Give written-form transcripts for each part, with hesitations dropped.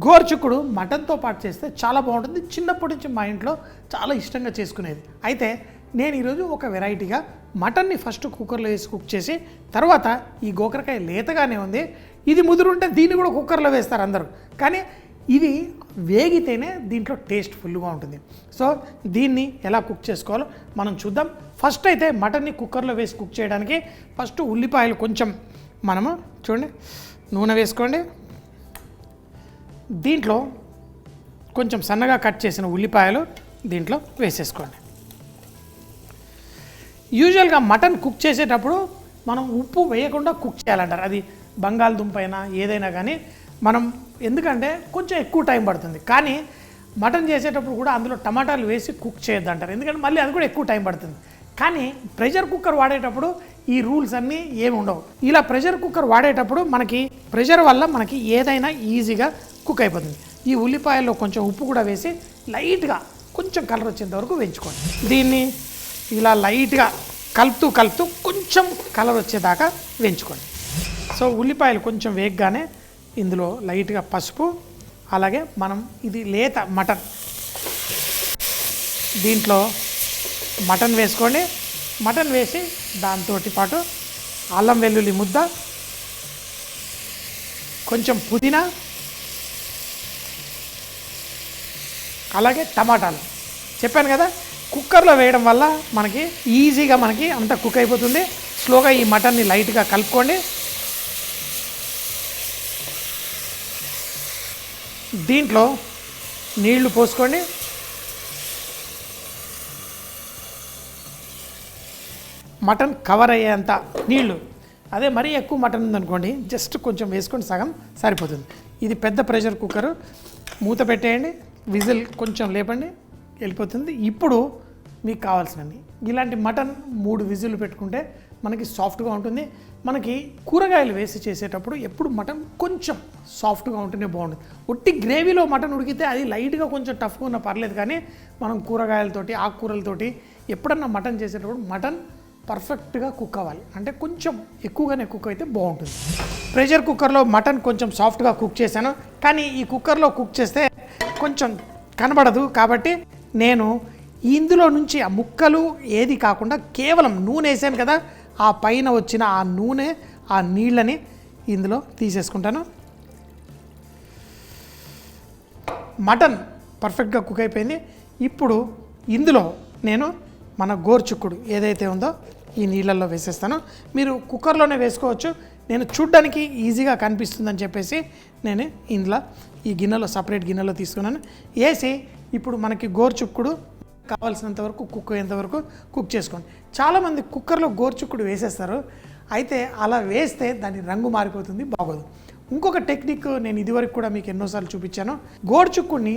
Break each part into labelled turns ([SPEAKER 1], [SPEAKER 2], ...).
[SPEAKER 1] గోరుచిక్కుడు మటన్తో పాటు చేస్తే చాలా బాగుంటుంది. చిన్నప్పటి నుంచి మా ఇంట్లో చాలా ఇష్టంగా చేసుకునేది. అయితే నేను ఈరోజు ఒక వెరైటీగా మటన్ని ఫస్ట్ కుక్కర్లో వేసి కుక్ చేసి తర్వాత ఈ గోకరకాయ లేతగానే ఉంది, ఇది ముదురుంటే దీన్ని కూడా కుక్కర్లో వేస్తారు అందరూ, కానీ ఇది వేగితేనే దీంట్లో టేస్ట్ ఫుల్గా ఉంటుంది. సో దీన్ని ఎలా కుక్ చేసుకోవాలో మనం చూద్దాం. ఫస్ట్ అయితే మటన్ని కుక్కర్లో వేసి కుక్ చేయడానికి ఫస్ట్ ఉల్లిపాయలు కొంచెం మనము చూడండి నూనె వేసుకోండి. దీంట్లో కొంచెం సన్నగా కట్ చేసిన ఉల్లిపాయలు దీంట్లో వేసేసుకోండి. యూజువల్గా మటన్ కుక్ చేసేటప్పుడు మనం ఉప్పు వేయకుండా కుక్ చేయాలంటారు. అది బంగాళదుంప అయినా ఏదైనా కానీ మనం, ఎందుకంటే కొంచెం ఎక్కువ టైం పడుతుంది. కానీ మటన్ చేసేటప్పుడు కూడా అందులో టమాటాలు వేసి కుక్ చేయొద్దు అంటారు, ఎందుకంటే మళ్ళీ అది కూడా ఎక్కువ టైం పడుతుంది. కానీ ప్రెషర్ కుక్కర్ వాడేటప్పుడు ఈ రూల్స్ అన్నీ ఏమి ఉండవు. ఇలా ప్రెషర్ కుక్కర్ వాడేటప్పుడు మనకి ప్రెషర్ వల్ల మనకి ఏదైనా ఈజీగా కుక్ అయిపోతుంది. ఈ ఉల్లిపాయల్లో కొంచెం ఉప్పు కూడా వేసి లైట్గా కొంచెం కలర్ వచ్చేంత వరకు వేయించుకోండి. దీన్ని ఇలా లైట్గా కలుపుతూ కొంచెం కలర్ వచ్చేదాకా వేయించుకోండి. సో ఉల్లిపాయలు కొంచెం వేగగానే ఇందులో లైట్గా పసుపు, అలాగే మనం ఇది లేత మటన్, దీంట్లో మటన్ వేసుకోండి. మటన్ వేసి దాంతో పాటు అల్లం వెల్లుల్లి ముద్ద, కొంచెం పుదీనా, అలాగే టమాటాలు. చెప్పాను కదా, కుక్కర్లో వేయడం వల్ల మనకి ఈజీగా మనకి అంతా కుక్ అయిపోతుంది. స్లోగా ఈ మటన్ని లైట్గా కలుపుకోండి. దీంట్లో నీళ్లు పోసుకోండి. మటన్ కవర్ అయ్యేంత నీళ్లు, అదే మరీ ఎక్కువ మటన్ ఉందనుకోండి జస్ట్ కొంచెం వేసుకొని సగం సరిపోతుంది. ఇది పెద్ద ప్రెషర్ కుక్కరు, మూత పెట్టేయండి, విజిల్ కొంచెం లేపండి, వెళ్ళిపోతుంది. ఇప్పుడు మీకు కావాల్సినవి ఇలాంటి మటన్ 3 విజిల్ పెట్టుకుంటే మనకి సాఫ్ట్గా ఉంటుంది. మనకి కూరగాయలు వేసి చేసేటప్పుడు ఎప్పుడు మటన్ కొంచెం సాఫ్ట్గా ఉంటేనే బాగుంటుంది. ఒట్టి గ్రేవీలో మటన్ ఉడికితే అది లైట్గా కొంచెం టఫ్గా ఉన్నా పర్లేదు, కానీ మనం కూరగాయలతోటి ఆకుకూరలతోటి ఎప్పుడన్నా మటన్ చేసేటప్పుడు మటన్ పర్ఫెక్ట్గా కుక్ అవ్వాలి, అంటే కొంచెం ఎక్కువగానే కుక్ అయితే బాగుంటుంది. ప్రెషర్ కుక్కర్లో మటన్ కొంచెం సాఫ్ట్గా కుక్ చేశాను, కానీ ఈ కుక్కర్లో కుక్ చేస్తే కొంచెం కనబడదు. కాబట్టి నేను ఇందులో నుంచి ఆ ముక్కలు ఏది కాకుండా కేవలం నూనె వేసాను కదా, ఆ పైన వచ్చిన ఆ నూనె ఆ నీళ్ళని ఇందులో తీసేసుకుంటాను. మటన్ పర్ఫెక్ట్గా కుక్ అయిపోయింది. ఇప్పుడు ఇందులో నేను మన గోరుచిక్కుడు ఏదైతే ఉందో ఈ నీళ్ళల్లో వేసేస్తాను. మీరు కుక్కర్లోనే వేసుకోవచ్చు, నేను చూడ్డానికి ఈజీగా కనిపిస్తుందని చెప్పేసి నేను ఇందులో ఈ గిన్నెలో సపరేట్ గిన్నెలో తీసుకున్నాను. వేసి ఇప్పుడు మనకి గోరుచిక్కుడు కావాల్సినంత వరకు కుక్ అయ్యేంత వరకు కుక్ చేసుకోండి. చాలామంది కుక్కర్లో గోరుచిక్కుడు వేసేస్తారు, అయితే అలా వేస్తే దాని రంగు మారిపోతుంది, బాగోదు. ఇంకొక టెక్నిక్ నేను ఇదివరకు కూడా మీకు ఎన్నోసార్లు చూపించాను. గోరుచిక్కుడిని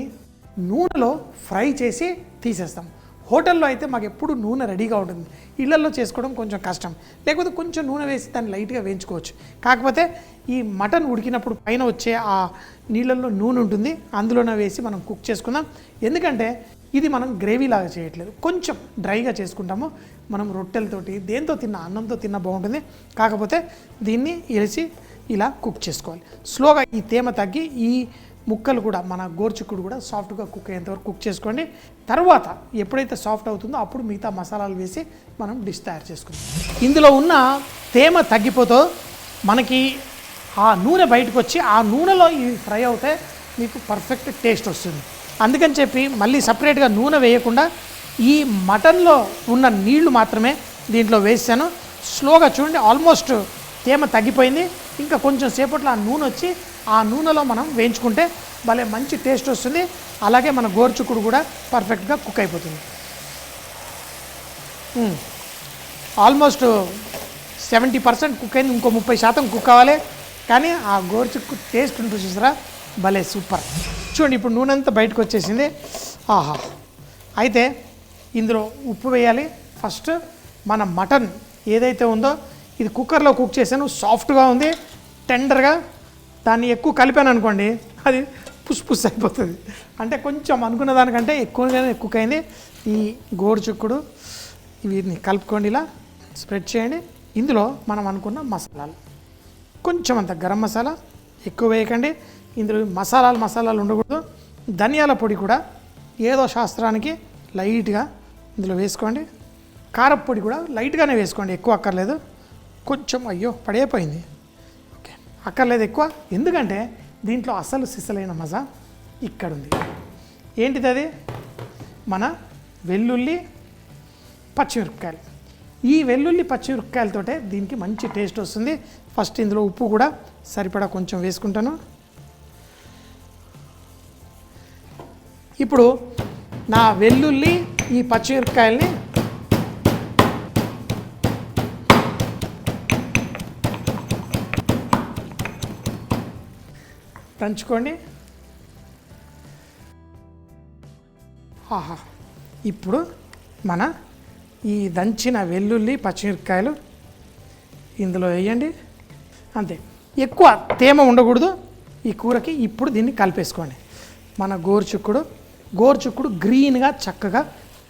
[SPEAKER 1] నూనెలో ఫ్రై చేసి తీసేస్తాం. హోటల్లో అయితే మాకు ఎప్పుడు నూనె రెడీగా ఉంటుంది, ఇళ్లలో చేసుకోవడం కొంచెం కష్టం. లేకపోతే కొంచెం నూనె వేసి దాన్ని లైట్గా వేయించుకోవచ్చు. కాకపోతే ఈ మటన్ ఉడికినప్పుడు పైన వచ్చే ఆ నీళ్ళల్లో నూనె ఉంటుంది, అందులోనే వేసి మనం కుక్ చేసుకుందాం. ఎందుకంటే ఇది మనం గ్రేవీ లాగా చేయట్లేదు, కొంచెం డ్రైగా చేసుకుంటాము. మనం రొట్టెలతోటి దేంతో తిన్నా, అన్నంతో తిన్నా బాగుంటుంది. కాకపోతే దీన్ని వేసి ఇలా కుక్ చేసుకోవాలి. స్లోగా ఈ తేమ తగ్గి ఈ ముక్కలు కూడా మన గోరుచిక్కుడు కూడా సాఫ్ట్గా కుక్ అయ్యేంతవరకు కుక్ చేసుకోండి. తర్వాత ఎప్పుడైతే సాఫ్ట్ అవుతుందో అప్పుడు మిగతా మసాలాలు వేసి మనం డిష్ తయారు చేసుకుందాం. ఇందులో ఉన్న తేమ తగ్గిపోతో మనకి ఆ నూనె బయటకు వచ్చి ఆ నూనెలో ఇవి ఫ్రై అవుతే మీకు పర్ఫెక్ట్ టేస్ట్ వస్తుంది. అందుకని చెప్పి మళ్ళీ సపరేట్గా నూనె వేయకుండా ఈ మటన్లో ఉన్న నీళ్లు మాత్రమే దీంట్లో వేసాను. స్లోగా చూడండి, ఆల్మోస్ట్ తేమ తగ్గిపోయింది. ఇంకా కొంచెం సేపట్లో ఆ నూనె వచ్చి ఆ నూనెలో మనం వేయించుకుంటే భలే మంచి టేస్ట్ వస్తుంది. అలాగే మన గోరుచిక్కుడు కూడా పర్ఫెక్ట్గా కుక్ అయిపోతుంది. ఆల్మోస్ట్ 70% కుక్ అయింది, ఇంకో 30% కుక్ అవ్వాలి. కానీ ఆ గోరుచిక్కుడు టేస్ట్ ఉంటుంది చూసారా, భలే సూపర్. చూడండి ఇప్పుడు నూనె అంతా బయటకు వచ్చేసింది. ఆహా, అయితే ఇందులో ఉప్పు వేయాలి. ఫస్ట్ మన మటన్ ఏదైతే ఉందో ఇది కుక్కర్లో కుక్ చేశాను, సాఫ్ట్గా ఉంది, టెండర్గా. దాన్ని ఎక్కువ కలిపాను అనుకోండి అది పుస్ అయిపోతుంది, అంటే కొంచెం అనుకున్న దానికంటే ఎక్కువగానే కుక్ అయింది. ఈ గోరుచిక్కుడు వీటిని కలుపుకోండి, ఇలా స్ప్రెడ్ చేయండి. ఇందులో మనం అనుకున్న మసాలాలు కొంచెం అంత గరం మసాలా ఎక్కువ వేయకండి, ఇందులో మసాలాలు ఉండకూడదు. ధనియాల పొడి కూడా ఏదో శాస్త్రానికి లైట్గా ఇందులో వేసుకోండి. కారప్పొడి కూడా లైట్గానే వేసుకోండి, ఎక్కువ అక్కర్లేదు. కొంచెం అయ్యో పడైపోయింది, ఓకే అక్కర్లేదు ఎక్కువ, ఎందుకంటే దీంట్లో అసలు సిసలైన మజా ఇక్కడ ఉంది. ఏంటిది అది? మన వెల్లుల్లి పచ్చిమిరపకాయలు. ఈ వెల్లుల్లి పచ్చిమిరపకాయలతోటే దీనికి మంచి టేస్ట్ వస్తుంది. ఫస్ట్ ఇందులో ఉప్పు కూడా సరిపడా కొంచెం వేసుకుంటాను. ఇప్పుడు నా వెల్లుల్లి ఈ పచ్చిమిరపకాయల్ని దంచుకోండి. ఆహా, ఇప్పుడు మన ఈ దంచిన వెల్లుల్లి పచ్చిమిరపకాయలు ఇందులో వేయండి. అంతే, ఎక్కువ తేమ ఉండకూడదు ఈ కూరకి. ఇప్పుడు దీన్ని కలిపేసుకోండి. మన గోరుచిక్కుడు గ్రీన్గా చక్కగా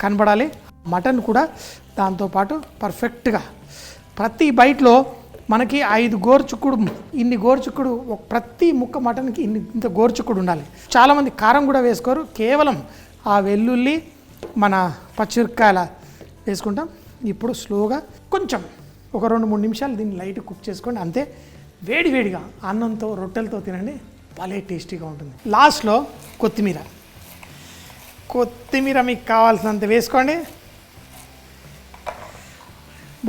[SPEAKER 1] కనబడాలి. మటన్ కూడా దాంతోపాటు పర్ఫెక్ట్గా ప్రతి బైట్లో మనకి 5 గోరుచిక్కుడు, ఇన్ని గోరుచిక్కుడు, ప్రతి ముక్క మటన్కి ఇంత గోరుచిక్కుడు ఉండాలి. చాలామంది కారం కూడా వేసుకోరు, కేవలం ఆ వెల్లుల్లి మన పచ్చిమిరపకాయల వేసుకుంటాం. ఇప్పుడు స్లోగా కొంచెం ఒక 2-3 నిమిషాలు దీన్ని లైట్ కుక్ చేసుకోండి. అంతే, వేడివేడిగా అన్నంతో రొట్టెలతో తినండి, భలే టేస్టీగా ఉంటుంది. లాస్ట్లో కొత్తిమీర మీకు కావాల్సినంత వేసుకోండి,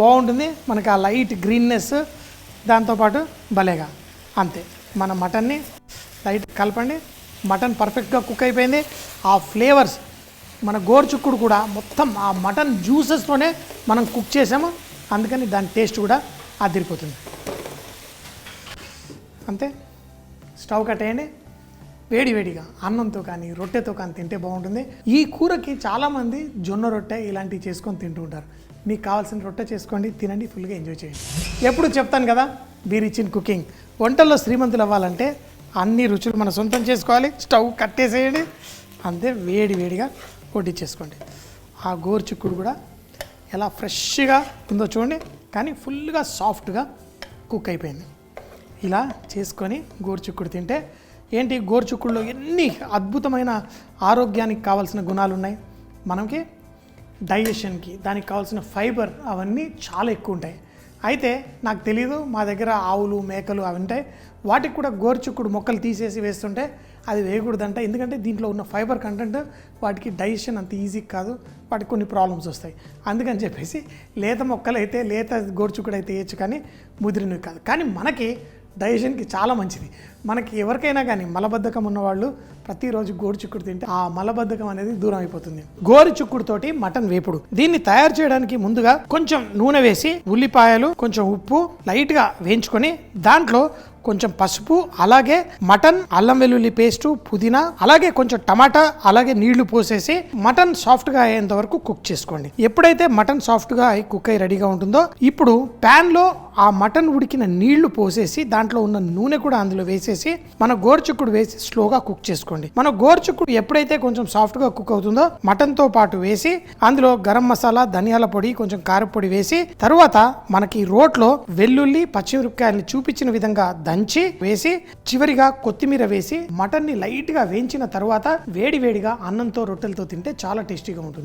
[SPEAKER 1] బాగుంటుంది. మనకి ఆ లైట్ గ్రీన్నెస్ దాంతోపాటు భలేగా. అంతే, మన మటన్ని లైట్ కలపండి. మటన్ పర్ఫెక్ట్గా కుక్ అయిపోయింది. ఆ ఫ్లేవర్స్ మన గోరుచిక్కుడు కూడా మొత్తం ఆ మటన్ జ్యూసెస్తోనే మనం కుక్ చేసాము, అందుకని దాని టేస్ట్ కూడా అదిరిపోతుంది. అంతే, స్టవ్ కట్టేయండి. వేడివేడిగా అన్నంతో కానీ రొట్టెతో కానీ తింటే బాగుంటుంది. ఈ కూరకి చాలామంది జొన్న రొట్టె ఇలాంటివి చేసుకొని తింటూ ఉంటారు. మీకు కావాల్సిన రొట్టె చేసుకోండి, తినండి, ఫుల్గా ఎంజాయ్ చేయండి. ఎప్పుడు చెప్తాను కదా, బీ రిచ్ ఇన్ కుకింగ్. వంటల్లో శ్రీమంతులు అవ్వాలంటే అన్ని రుచులు మన సొంతం చేసుకోవాలి. స్టవ్ కట్టేసేయండి, అంతే, వేడివేడిగా వడ్డించేసుకోండి. ఆ గోరుచిక్కుడు కూడా ఎలా ఫ్రెష్గా ఉందో చూడండి, కానీ ఫుల్గా సాఫ్ట్గా కుక్ అయిపోయింది. ఇలా చేసుకొని గోరుచిక్కుడు తింటే ఏంటి, గోరుచిక్కుడులో ఎన్ని అద్భుతమైన ఆరోగ్యానికి కావాల్సిన గుణాలు ఉన్నాయి. మనకి డైజెషన్కి దానికి కావాల్సిన ఫైబర్ అవన్నీ చాలా ఎక్కువ ఉంటాయి. అయితే నాకు తెలీదు, మా దగ్గర ఆవులు మేకలు అవి ఉంటాయి, వాటికి కూడా గోరుచిక్కుడు మొక్కలు తీసేసి వేస్తుంటే అది వేయకూడదంట. ఎందుకంటే దీంట్లో ఉన్న ఫైబర్ కంటెంట్ వాటికి డైజెషన్ అంత ఈజీ కాదు, వాటికి కొన్ని ప్రాబ్లమ్స్ వస్తాయి. అందుకని చెప్పేసి లేత మొక్కలు అయితే, లేత గోరుచిక్కుడు అయితే వేయచ్చు, కానీ ముదిరినవి కాదు. కానీ మనకి డైజెషన్కి చాలా మంచిది. మనకి ఎవరికైనా కానీ మలబద్ధకం ఉన్నవాళ్ళు ప్రతిరోజు గోరుచిక్కుడు తింటే ఆ మలబద్ధకం అనేది దూరం అయిపోతుంది. గోరుచిక్కుడుతోటి మటన్ వేపుడు. దీన్ని తయారు చేయడానికి ముందుగా కొంచెం నూనె వేసి, ఉల్లిపాయలు, కొంచెం ఉప్పు లైట్గా వేయించుకొని దాంట్లో కొంచెం పసుపు, అలాగే మటన్, అల్లం వెల్లుల్లి పేస్టు, పుదీనా, అలాగే కొంచెం టమాటా, అలాగే నీళ్లు పోసేసి మటన్ సాఫ్ట్గా అయ్యేంత వరకు కుక్ చేసుకోండి. ఎప్పుడైతే మటన్ సాఫ్ట్గా కుక్ అయ్యి రెడీగా ఉంటుందో, ఇప్పుడు ప్యాన్లో ఆ మటన్ ఉడికిన నీళ్లు పోసేసి దాంట్లో ఉన్న నూనె కూడా అందులో వేసేసి మన గోరుచిక్కుడు వేసి స్లోగా కుక్ చేసుకోండి. మన గోరుచిక్కుడు ఎప్పుడైతే కొంచెం సాఫ్ట్గా కుక్ అవుతుందో మటన్తో పాటు వేసి అందులో గరం మసాలా, ధనియాల పొడి, కొంచెం కారపొడి వేసి తరువాత మనకి రోట్లో వెల్లుల్లి పచ్చిమిరపకాయల్ని చూపించిన విధంగా దంచి వేసి చివరిగా కొత్తిమీర వేసి మటన్ని లైట్గా వేయించిన తర్వాత వేడివేడిగా అన్నంతో రొట్టెలతో తింటే చాలా టేస్టీగా ఉంటుంది.